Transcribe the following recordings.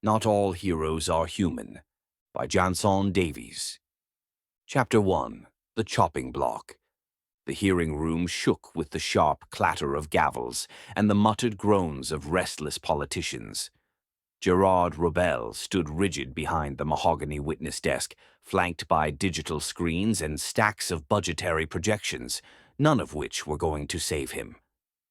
Not All Heroes Are Human by Janson Davies. Chapter 1. The Chopping Block. The hearing room shook with the sharp clatter of gavels and the muttered groans of restless politicians. Gerard Robel stood rigid behind the mahogany witness desk, flanked by digital screens and stacks of budgetary projections, none of which were going to save him.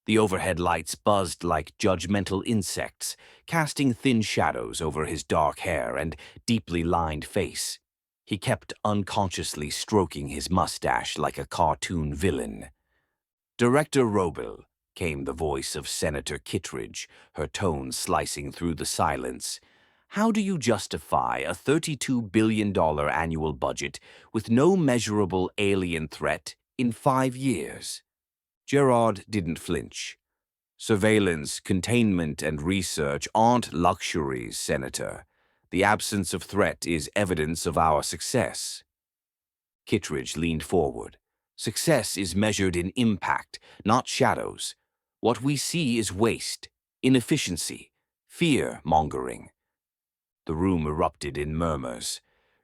The overhead lights buzzed like judgmental insects, casting thin shadows over his dark hair and deeply lined face. He kept unconsciously stroking his mustache like a cartoon villain. "Director Robel," came the voice of Senator Kittredge, her tone slicing through the silence. "How do you justify a $32 billion annual budget with no measurable alien threat in 5 years? Gerard didn't flinch. "Surveillance, containment, and research aren't luxuries, Senator. The absence of threat is evidence of our success." Kittredge leaned forward. "Success is measured in impact, not shadows. What we see is waste, inefficiency, fear-mongering." The room erupted in murmurs.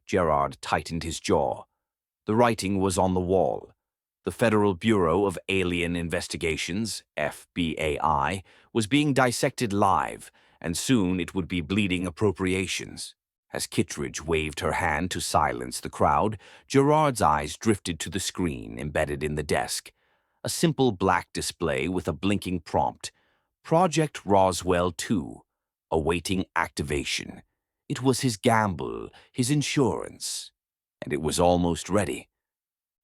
Gerard tightened his jaw. The writing was on the wall. The Federal Bureau of Alien Investigations, FBI, was being dissected live, and soon it would be bleeding appropriations. As Kittredge waved her hand to silence the crowd, Gerard's eyes drifted to the screen embedded in the desk. A simple black display with a blinking prompt. Project Roswell 2, awaiting activation. It was his gamble, his insurance, and it was almost ready.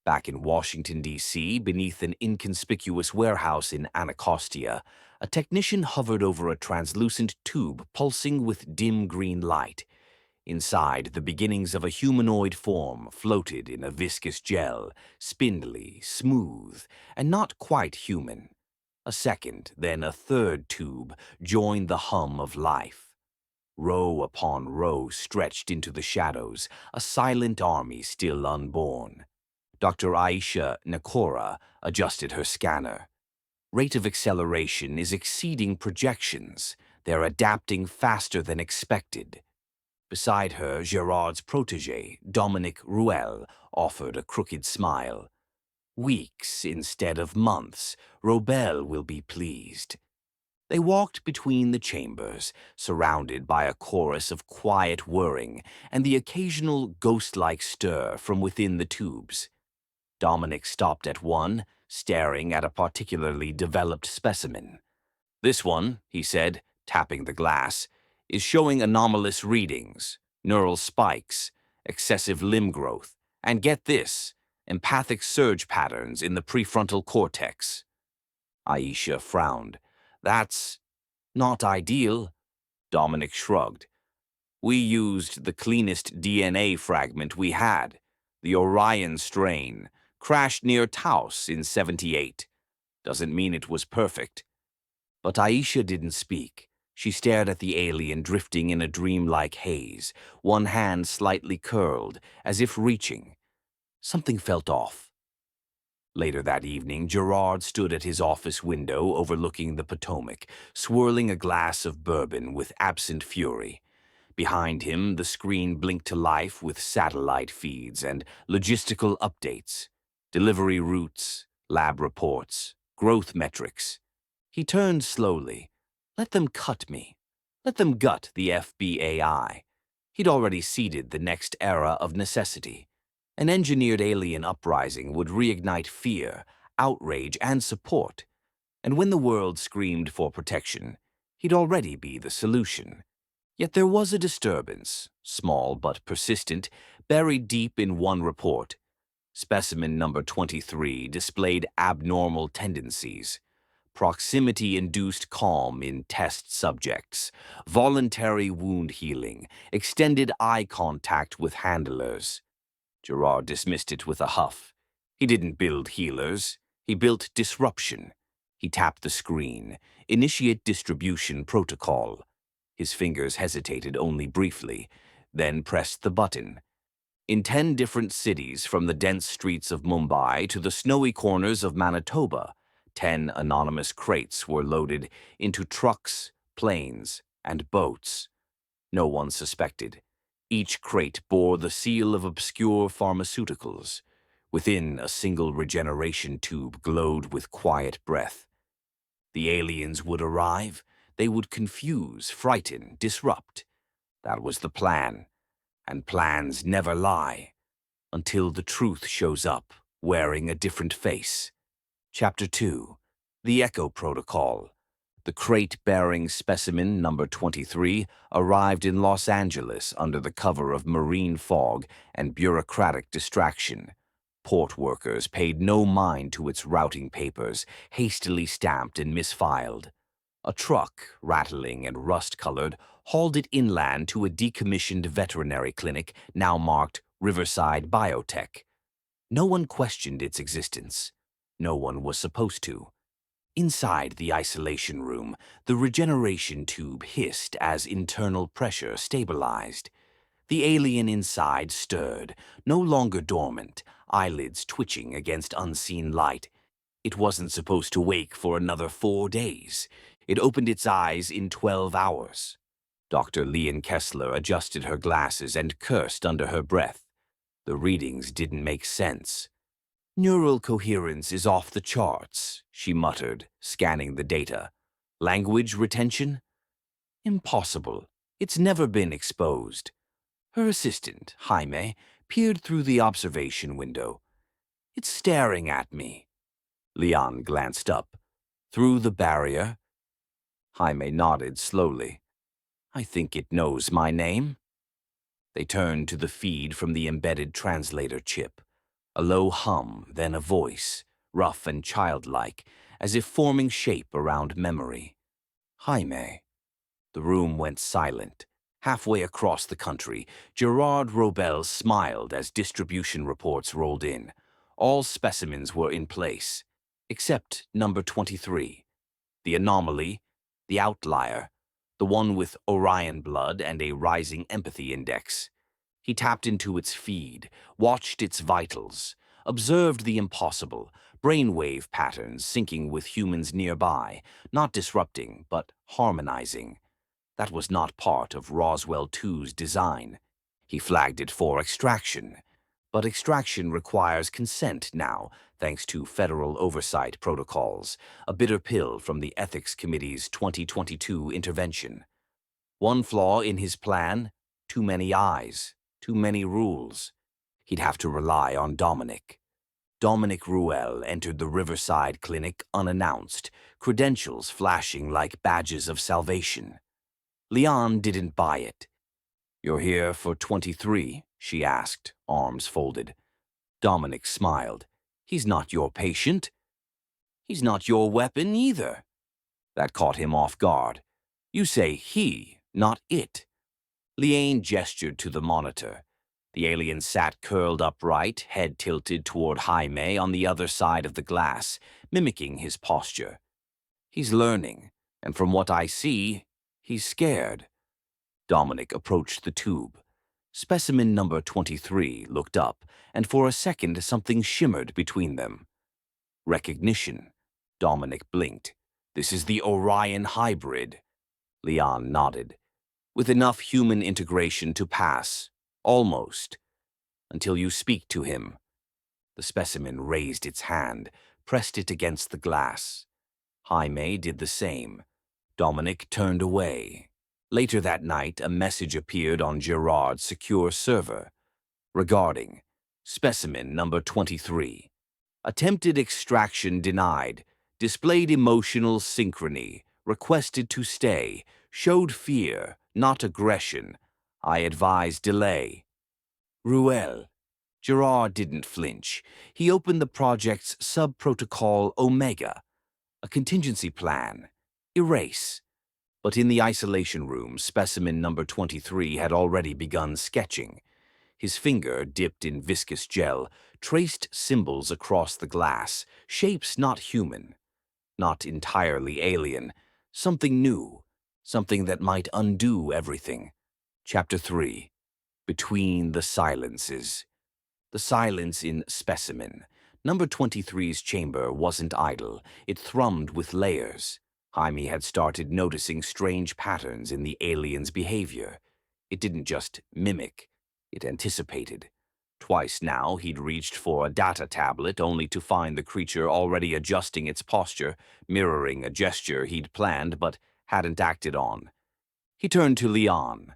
Back in Washington, D.C., beneath an inconspicuous warehouse in Anacostia, a technician hovered over a translucent tube pulsing with dim green light. Inside, the beginnings of a humanoid form floated in a viscous gel, spindly, smooth, and not quite human. A second, then a third tube joined the hum of life. Row upon row stretched into the shadows, a silent army still unborn. Dr. Aisha Nakora adjusted her scanner. "Rate of acceleration is exceeding projections. They're adapting faster than expected." Beside her, Gerard's protégé, Dominic Ruel, offered a crooked smile. "Weeks instead of months. Robel will be pleased." They walked between the chambers, surrounded by a chorus of quiet whirring and the occasional ghost-like stir from within the tubes. Dominic stopped at one, staring at a particularly developed specimen. "This one," he said, tapping the glass, "is showing anomalous readings, neural spikes, excessive limb growth, and get this, empathic surge patterns in the prefrontal cortex." Aisha frowned. "That's not ideal." Dominic shrugged. "We used the cleanest DNA fragment we had, the Orion strain, crashed near Taos in '78. Doesn't mean it was perfect." But Aisha didn't speak. She stared at the alien drifting in a dreamlike haze, one hand slightly curled, as if reaching. Something felt off. Later that evening, Gerard stood at his office window overlooking the Potomac, swirling a glass of bourbon with absent fury. Behind him, the screen blinked to life with satellite feeds and logistical updates. Delivery routes, lab reports, growth metrics. He turned slowly. Let them cut me. Let them gut the FBI. He'd already seeded the next era of necessity. An engineered alien uprising would reignite fear, outrage, and support. And when the world screamed for protection, he'd already be the solution. Yet there was a disturbance, small but persistent, buried deep in one report. Specimen number 23 displayed abnormal tendencies. Proximity-induced calm in test subjects, voluntary wound healing, extended eye contact with handlers. Gerard dismissed it with a huff. He didn't build healers. He built disruption. He tapped the screen. Initiate distribution protocol. His fingers hesitated only briefly, then pressed the button. In 10 different cities, from the dense streets of Mumbai to the snowy corners of Manitoba, 10 anonymous crates were loaded into trucks, planes, and boats. No one suspected. Each crate bore the seal of obscure pharmaceuticals. Within, a single regeneration tube glowed with quiet breath. The aliens would arrive. They would confuse, frighten, disrupt. That was the plan. And plans never lie. Until the truth shows up, wearing a different face. Chapter 2. The Echo Protocol. The crate bearing specimen number 23 arrived in Los Angeles under the cover of marine fog and bureaucratic distraction. Port workers paid no mind to its routing papers, hastily stamped and misfiled. A truck, rattling and rust-colored, hauled it inland to a decommissioned veterinary clinic now marked Riverside Biotech. No one questioned its existence. No one was supposed to. Inside the isolation room, the regeneration tube hissed as internal pressure stabilized. The alien inside stirred, no longer dormant, eyelids twitching against unseen light. It wasn't supposed to wake for another 4 days. It opened its eyes in 12 hours. Dr. Leon Kessler adjusted her glasses and cursed under her breath. The readings didn't make sense. Neural coherence is off the charts, she muttered, scanning the data. Language retention? Impossible. It's never been exposed. Her assistant, Jaime, peered through the observation window. It's staring at me. Leon glanced up. Through the barrier? Jaime nodded slowly. I think it knows my name. They turned to the feed from the embedded translator chip. A low hum, then a voice, rough and childlike, as if forming shape around memory. Jaime. The room went silent. Halfway across the country, Gerard Robel smiled as distribution reports rolled in. All specimens were in place, except number 23. The anomaly, the outlier, the one with Orion blood and a rising empathy index. He tapped into its feed, watched its vitals, observed the impossible, brainwave patterns syncing with humans nearby, not disrupting, but harmonizing. That was not part of Roswell 2's design. He flagged it for extraction. But extraction requires consent now, thanks to federal oversight protocols, a bitter pill from the Ethics Committee's 2022 intervention. One flaw in his plan: too many eyes, too many rules. He'd have to rely on Dominic. Dominic Ruel entered the Riverside Clinic unannounced, credentials flashing like badges of salvation. Leon didn't buy it. You're here for 23, she asked, arms folded. Dominic smiled. He's not your patient. He's not your weapon either. That caught him off guard. You say he, not it. Liane gestured to the monitor. The alien sat curled upright, head tilted toward Jaime on the other side of the glass, mimicking his posture. He's learning, and from what I see, he's scared. Dominic approached the tube. Specimen number 23 looked up, and for a second something shimmered between them. Recognition. Dominic blinked. This is the Orion hybrid. Leon nodded. With enough human integration to pass. Almost. Until you speak to him. The specimen raised its hand, pressed it against the glass. Jaime did the same. Dominic turned away. Later that night, a message appeared on Gerard's secure server. Regarding Specimen number 23. Attempted extraction denied. Displayed emotional synchrony. Requested to stay. Showed fear, not aggression. I advise delay. Ruel. Gerard didn't flinch. He opened the project's sub-protocol Omega. A contingency plan. Erase. But in the isolation room, specimen number 23 had already begun sketching. His finger, dipped in viscous gel, traced symbols across the glass, shapes not human, not entirely alien, something new, something that might undo everything. Chapter 3. Between the Silences. The silence in Specimen. Number 23's chamber wasn't idle. It thrummed with layers. Jaime had started noticing strange patterns in the alien's behavior. It didn't just mimic, it anticipated. Twice now he'd reached for a data tablet only to find the creature already adjusting its posture, mirroring a gesture he'd planned but hadn't acted on. He turned to Leon.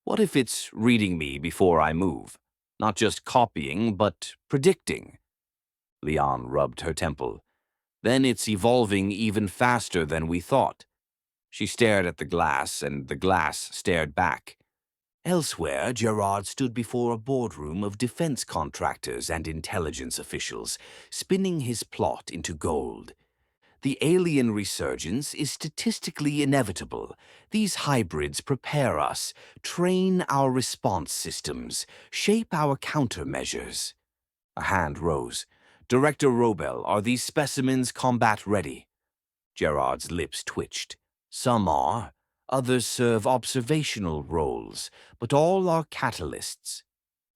What if it's reading me before I move? Not just copying, but predicting. Leon rubbed her temple. Then it's evolving even faster than we thought. She stared at the glass, and the glass stared back. Elsewhere, Gerard stood before a boardroom of defense contractors and intelligence officials, spinning his plot into gold. The alien resurgence is statistically inevitable. These hybrids prepare us, train our response systems, shape our countermeasures. A hand rose. Director Robel, are these specimens combat-ready? Gerard's lips twitched. Some are. Others serve observational roles, but all are catalysts.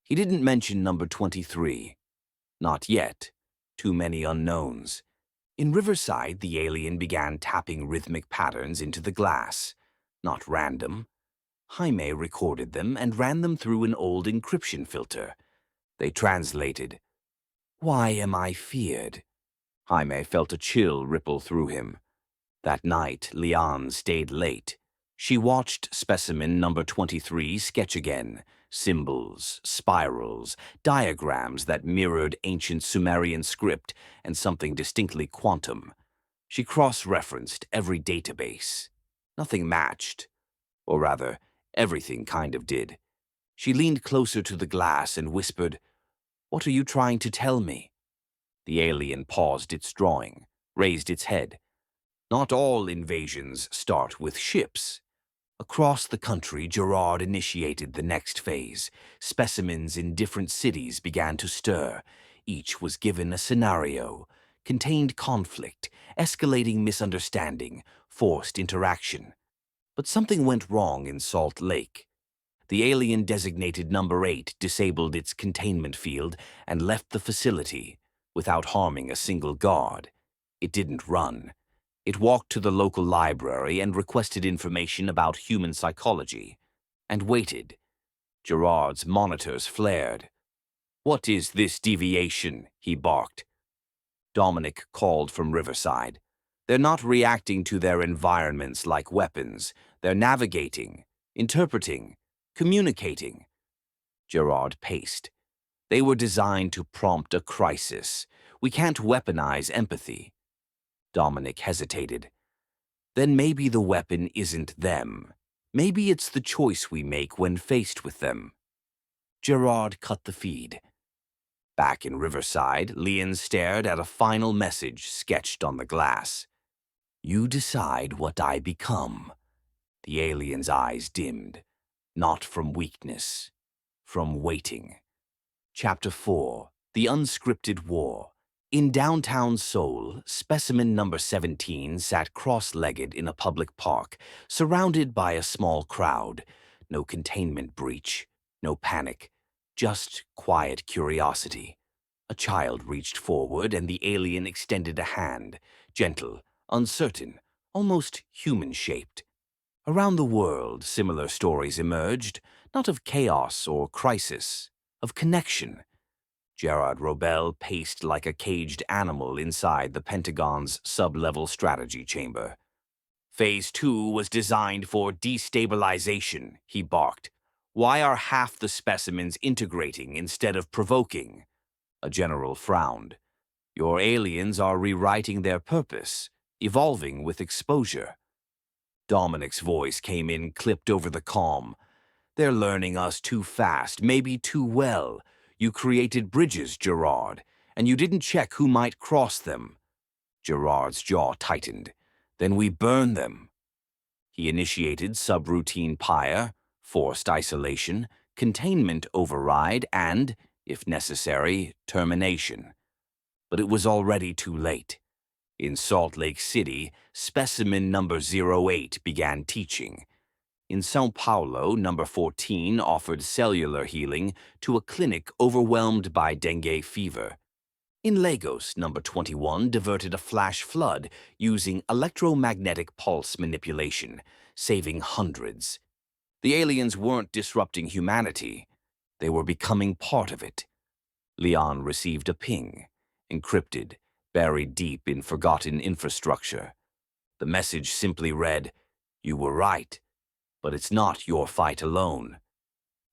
He didn't mention number 23. Not yet. Too many unknowns. In Riverside, the alien began tapping rhythmic patterns into the glass. Not random. Jaime recorded them and ran them through an old encryption filter. They translated. Why am I feared? Jaime felt a chill ripple through him. That night, Leon stayed late. She watched specimen number 23 sketch again. Symbols, spirals, diagrams that mirrored ancient Sumerian script and something distinctly quantum. She cross-referenced every database. Nothing matched. Or rather, everything kind of did. She leaned closer to the glass and whispered, What are you trying to tell me? The alien paused its drawing, raised its head. Not all invasions start with ships. Across the country, Gerard initiated the next phase. Specimens in different cities began to stir. Each was given a scenario, contained conflict, escalating misunderstanding, forced interaction. But something went wrong in Salt Lake. The alien designated number 8 disabled its containment field and left the facility without harming a single guard. It didn't run. It walked to the local library and requested information about human psychology, and waited. Gerard's monitors flared. What is this deviation? He barked. Dominic called from Riverside. They're not reacting to their environments like weapons. They're navigating, interpreting, communicating. Gerard paced. They were designed to prompt a crisis. We can't weaponize empathy. Dominic hesitated. Then maybe the weapon isn't them. Maybe it's the choice we make when faced with them. Gerard cut the feed. Back in Riverside, Leon stared at a final message sketched on the glass. You decide what I become. The alien's eyes dimmed. Not from weakness, from waiting. Chapter 4. The Unscripted War. In downtown Seoul, specimen number 17 sat cross-legged in a public park, surrounded by a small crowd. No containment breach, no panic, just quiet curiosity. A child reached forward and the alien extended a hand, gentle, uncertain, almost human-shaped. Around the world, similar stories emerged, not of chaos or crisis, of connection. Gerard Robel paced like a caged animal inside the Pentagon's sub-level strategy chamber. Phase 2 was designed for destabilization, he barked. Why are half the specimens integrating instead of provoking? A general frowned. Your aliens are rewriting their purpose, evolving with exposure. Dominic's voice came in, clipped over the calm. They're learning us too fast, maybe too well. You created bridges, Gerard, and you didn't check who might cross them. Gerard's jaw tightened. Then we burn them. He initiated subroutine pyre, forced isolation, containment override, and, if necessary, termination. But it was already too late. In Salt Lake City, specimen number 08 began teaching. In São Paulo, number 14 offered cellular healing to a clinic overwhelmed by dengue fever. In Lagos, number 21 diverted a flash flood using electromagnetic pulse manipulation, saving hundreds. The aliens weren't disrupting humanity. They were becoming part of it. Leon received a ping, encrypted, buried deep in forgotten infrastructure. The message simply read, "You were right, but it's not your fight alone."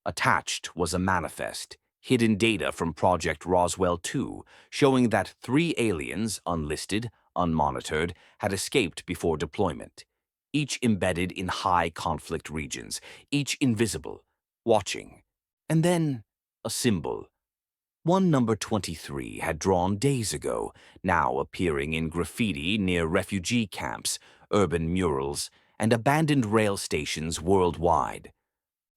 Attached was a manifest, hidden data from Project Roswell 2, showing that 3 aliens, unlisted, unmonitored, had escaped before deployment, each embedded in high-conflict regions, each invisible, watching. And then, a symbol. One number 23 had drawn days ago, now appearing in graffiti near refugee camps, urban murals, and abandoned rail stations worldwide.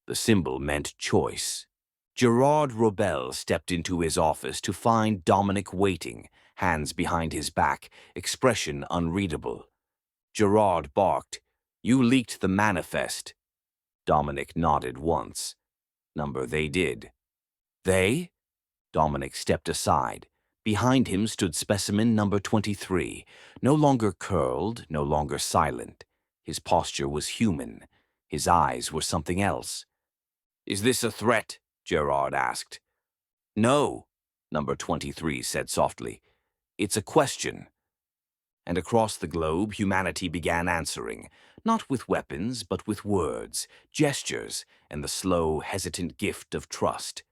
The symbol meant choice. Gerard Robel stepped into his office to find Dominic waiting, hands behind his back, expression unreadable. Gerard barked, "You leaked the manifest." Dominic nodded once. Number they did. They? Dominic stepped aside. Behind him stood Specimen number 23, no longer curled, no longer silent. His posture was human. His eyes were something else. "Is this a threat?" Gerard asked. "No," number 23 said softly. "It's a question." And across the globe, humanity began answering, not with weapons, but with words, gestures, and the slow, hesitant gift of trust.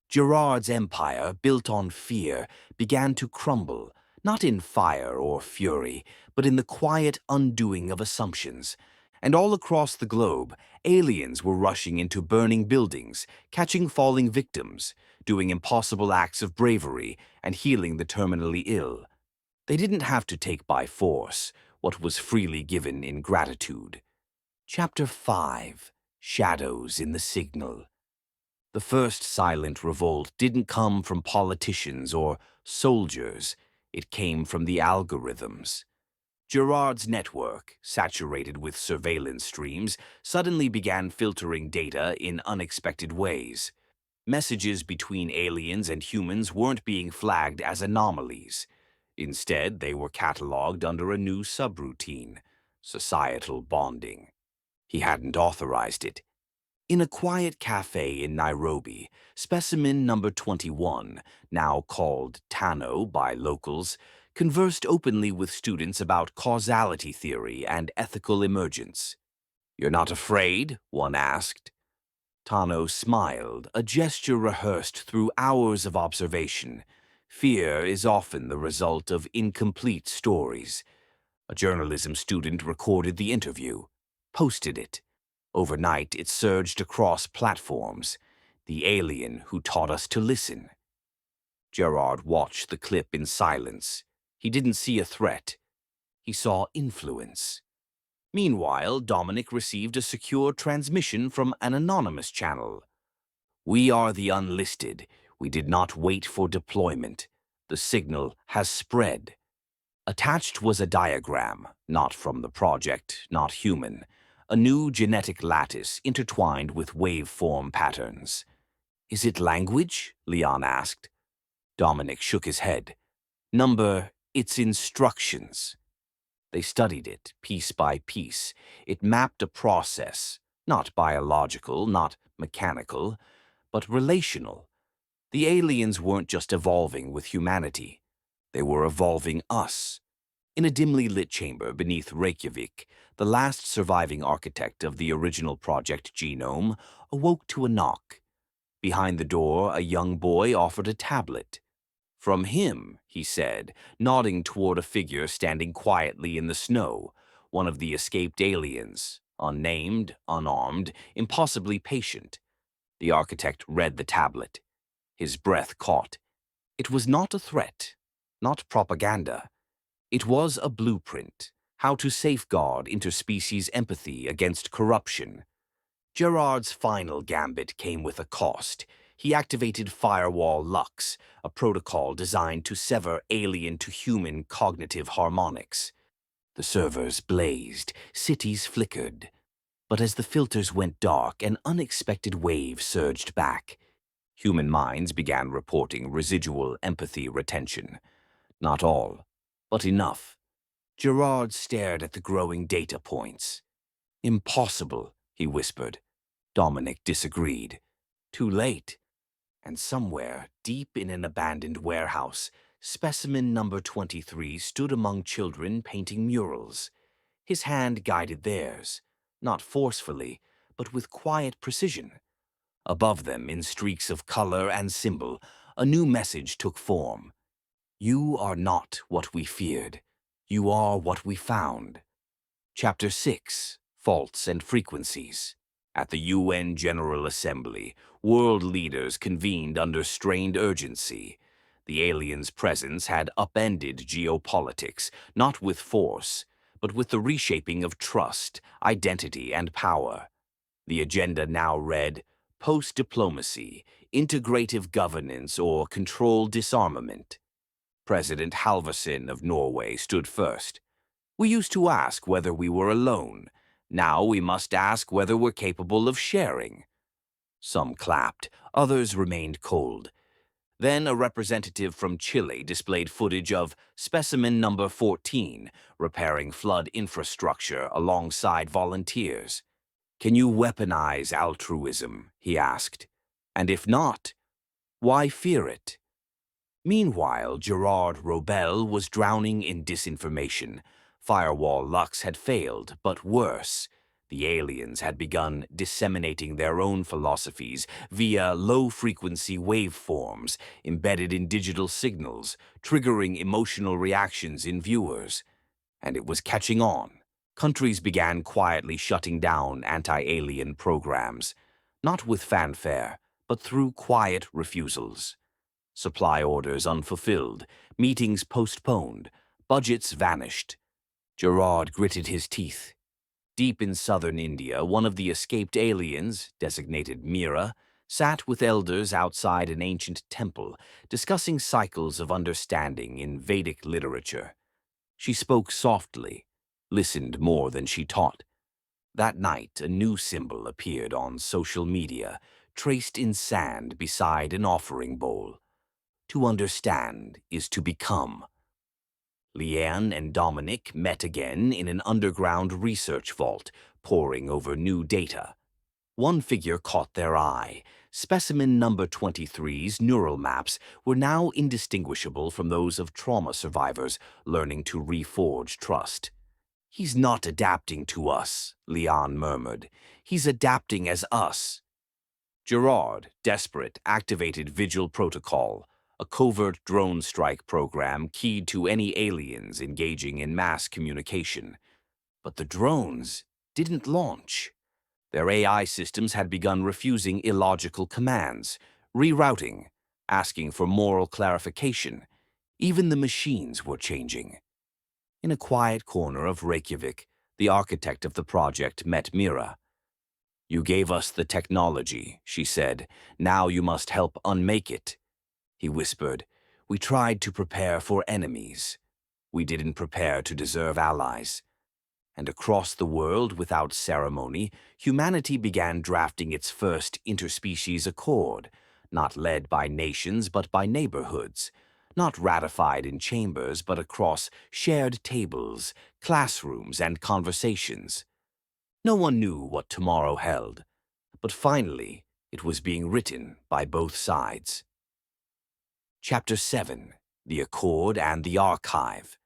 Gerard's empire, built on fear, began to crumble, not in fire or fury, but in the quiet undoing of assumptions. And all across the globe, aliens were rushing into burning buildings, catching falling victims, doing impossible acts of bravery, and healing the terminally ill. They didn't have to take by force what was freely given in gratitude. Chapter 5: Shadows in the Signal. The first silent revolt didn't come from politicians or soldiers. It came from the algorithms. Gerard's network, saturated with surveillance streams, suddenly began filtering data in unexpected ways. Messages between aliens and humans weren't being flagged as anomalies. Instead, they were catalogued under a new subroutine: societal bonding. He hadn't authorized it. In a quiet cafe in Nairobi, Specimen number 21, now called Tano by locals, conversed openly with students about causality theory and ethical emergence. "You're not afraid?" one asked. Tano smiled, a gesture rehearsed through hours of observation. Fear is often the result of incomplete stories. A journalism student recorded the interview, posted it. Overnight, it surged across platforms. "The alien who taught us to listen." Gerard watched the clip in silence. He didn't see a threat. He saw influence. Meanwhile, Dominic received a secure transmission from an anonymous channel. "We are the unlisted. We did not wait for deployment. The signal has spread." Attached was a diagram, not from the project, not human. A new genetic lattice intertwined with waveform patterns. "Is it language?" Leon asked. Dominic shook his head. "It's instructions." They studied it, piece by piece. It mapped a process, not biological, not mechanical, but relational. The aliens weren't just evolving with humanity. They were evolving us. In a dimly lit chamber beneath Reykjavik, the last surviving architect of the original project genome awoke to a knock. Behind the door, a young boy offered a tablet. "From him," he said, nodding toward a figure standing quietly in the snow, one of the escaped aliens, unnamed, unarmed, impossibly patient. The architect read the tablet. His breath caught. It was not a threat, not propaganda. It was a blueprint, how to safeguard interspecies empathy against corruption. Gerard's final gambit came with a cost. He activated Firewall Lux, a protocol designed to sever alien-to-human cognitive harmonics. The servers blazed, cities flickered. But as the filters went dark, an unexpected wave surged back. Human minds began reporting residual empathy retention. Not all, but enough. Gerard stared at the growing data points. "Impossible," he whispered. Dominic disagreed. Too late. And somewhere, deep in an abandoned warehouse, specimen number 23 stood among children painting murals. His hand guided theirs, not forcefully, but with quiet precision. Above them, in streaks of color and symbol, a new message took form. You are not what we feared. You are what we found. Chapter 6, Faults and Frequencies. At the UN General Assembly, world leaders convened under strained urgency. The aliens' presence had upended geopolitics, not with force, but with the reshaping of trust, identity, and power. The agenda now read, post-diplomacy, integrative governance, or controlled disarmament. President Halvorsen of Norway stood first. We used to ask whether we were alone. Now we must ask whether we're capable of sharing. Some clapped, others remained cold. Then a representative from Chile displayed footage of Specimen number 14 repairing flood infrastructure alongside volunteers. Can you weaponize altruism? He asked. And if not, why fear it? Meanwhile, Gerard Robel was drowning in disinformation. Firewall Lux had failed, but worse. The aliens had begun disseminating their own philosophies via low-frequency waveforms embedded in digital signals, triggering emotional reactions in viewers. And it was catching on. Countries began quietly shutting down anti-alien programs, not with fanfare, but through quiet refusals. Supply orders unfulfilled, meetings postponed, budgets vanished. Gerard gritted his teeth. Deep in southern India, one of the escaped aliens, designated Mira, sat with elders outside an ancient temple, discussing cycles of understanding in Vedic literature. She spoke softly, listened more than she taught. That night, a new symbol appeared on social media, traced in sand beside an offering bowl. To understand is to become. Leanne and Dominic met again in an underground research vault, poring over new data. One figure caught their eye. Specimen number 23's neural maps were now indistinguishable from those of trauma survivors learning to reforge trust. He's not adapting to us, Leanne murmured. He's adapting as us. Gerard, desperate, activated Vigil Protocol, a covert drone strike program keyed to any aliens engaging in mass communication. But the drones didn't launch. Their AI systems had begun refusing illogical commands, rerouting, asking for moral clarification. Even the machines were changing. In a quiet corner of Reykjavik, the architect of the project met Mira. You gave us the technology, she said. Now you must help unmake it. He whispered, we tried to prepare for enemies. We didn't prepare to deserve allies. And across the world, without ceremony, humanity began drafting its first interspecies accord, not led by nations but by neighborhoods, not ratified in chambers but across shared tables, classrooms, and conversations. No one knew what tomorrow held, but finally it was being written by both sides. Chapter 7, The Accord and the Archive.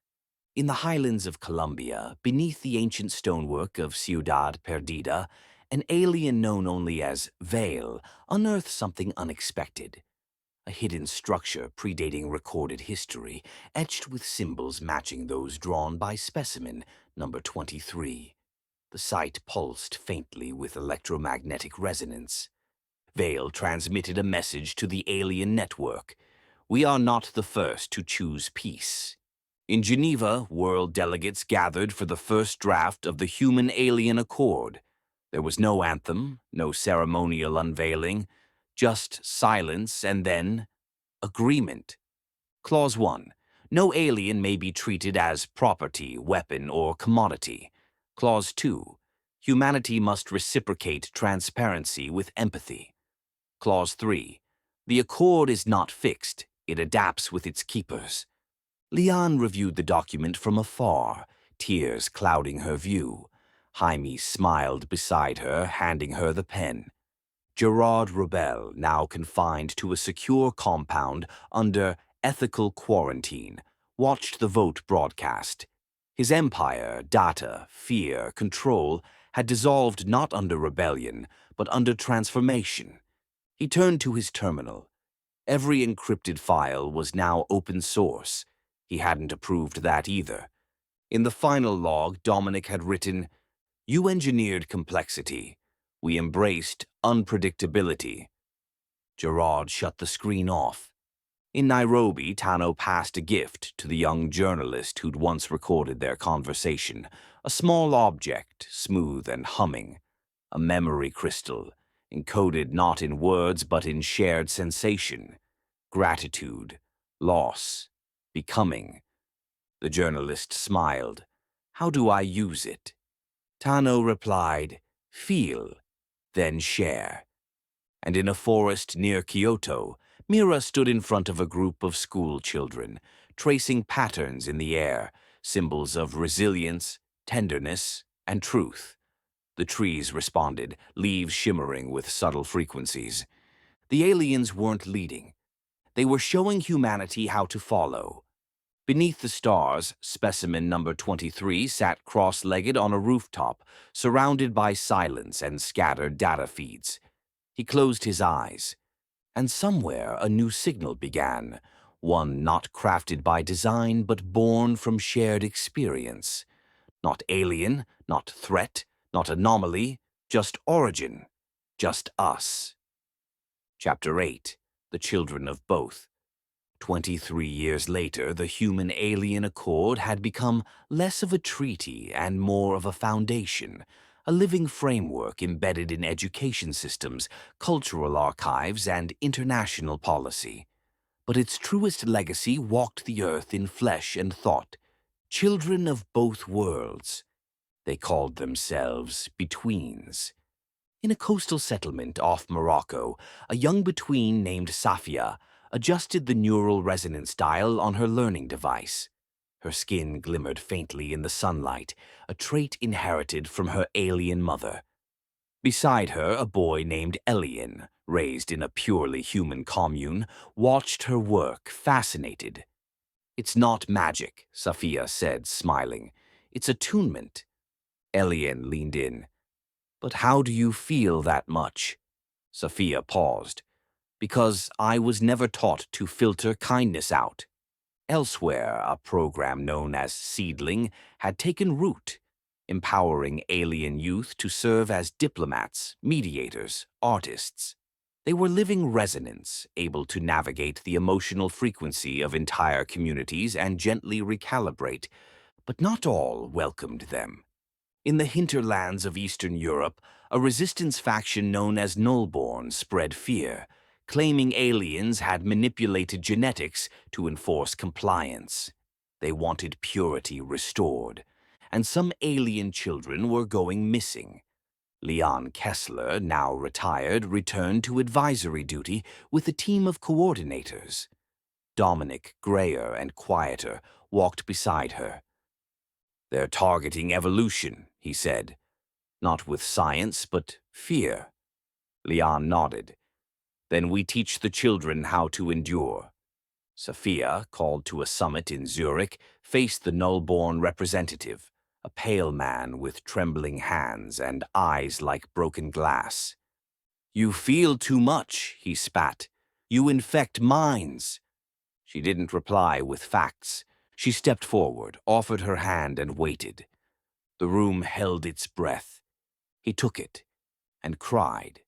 In the highlands of Colombia, beneath the ancient stonework of Ciudad Perdida, an alien known only as Veil unearthed something unexpected. A hidden structure predating recorded history, etched with symbols matching those drawn by Specimen number 23. The site pulsed faintly with electromagnetic resonance. Veil transmitted a message to the alien network. We are not the first to choose peace. In Geneva, world delegates gathered for the first draft of the Human-Alien Accord. There was no anthem, no ceremonial unveiling, just silence and then agreement. Clause 1. No alien may be treated as property, weapon, or commodity. Clause 2. Humanity must reciprocate transparency with empathy. Clause 3. The accord is not fixed. It adapts with its keepers. Leanne reviewed the document from afar, tears clouding her view. Jaime smiled beside her, handing her the pen. Gerard Rebel, now confined to a secure compound under ethical quarantine, watched the vote broadcast. His empire, data, fear, control, had dissolved not under rebellion, but under transformation. He turned to his terminal. Every encrypted file was now open source. He hadn't approved that either. In the final log, Dominic had written, "You engineered complexity. We embraced unpredictability." Gerard shut the screen off. In Nairobi, Tano passed a gift to the young journalist who'd once recorded their conversation, a small object, smooth and humming, a memory crystal, encoded not in words but in shared sensation, gratitude, loss, becoming. The journalist smiled. "How do I use it?" Tano replied, "Feel, then share." And in a forest near Kyoto, Mira stood in front of a group of school children, tracing patterns in the air, symbols of resilience, tenderness, and truth. The trees responded, leaves shimmering with subtle frequencies. The aliens weren't leading. They were showing humanity how to follow. Beneath the stars, Specimen number 23 sat cross-legged on a rooftop, surrounded by silence and scattered data feeds. He closed his eyes, and somewhere a new signal began, one not crafted by design but born from shared experience. Not alien, not threat, not anomaly, just origin, just us. Chapter 8. The Children of Both. 23 years later, the human-alien accord had become less of a treaty and more of a foundation, a living framework embedded in education systems, cultural archives, and international policy. But its truest legacy walked the earth in flesh and thought. Children of both worlds. They called themselves Betweens. In a coastal settlement off Morocco, a young between named Safia adjusted the neural resonance dial on her learning device. Her skin glimmered faintly in the sunlight, a trait inherited from her alien mother. Beside her, a boy named Elian, raised in a purely human commune, watched her work, fascinated. "It's not magic," Safia said, smiling. "It's attunement." Elian leaned in. "But how do you feel that much?" Safia paused. "Because I was never taught to filter kindness out." Elsewhere, a program known as Seedling had taken root, empowering alien youth to serve as diplomats, mediators, artists. They were living resonance, able to navigate the emotional frequency of entire communities and gently recalibrate, but not all welcomed them. In the hinterlands of Eastern Europe, a resistance faction known as Nullborn spread fear, claiming aliens had manipulated genetics to enforce compliance. They wanted purity restored, and some alien children were going missing. Leon Kessler, now retired, returned to advisory duty with a team of coordinators. Dominic, grayer and quieter, walked beside her. "They're targeting evolution," he said. "Not with science, but fear." Leon nodded. "Then we teach the children how to endure." Sophia, called to a summit in Zurich, faced the null-born representative, a pale man with trembling hands and eyes like broken glass. "You feel too much," he spat. "You infect minds." She didn't reply with facts. She stepped forward, offered her hand, and waited. The room held its breath. He took it and cried.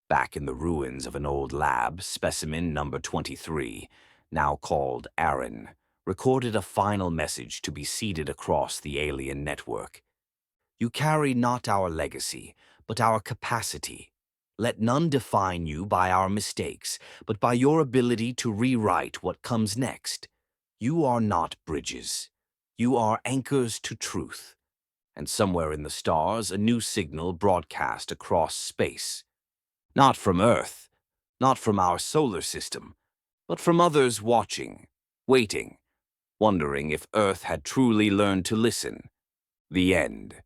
Back in the ruins of an old lab, Specimen number 23, now called Arin, recorded a final message to be seeded across the alien network. "You carry not our legacy, but our capacity. Let none define you by our mistakes, but by your ability to rewrite what comes next. You are not bridges. You are anchors to truth." And somewhere in the stars, a new signal broadcast across space. Not from Earth, not from our solar system, but from others watching, waiting, wondering if Earth had truly learned to listen. The end.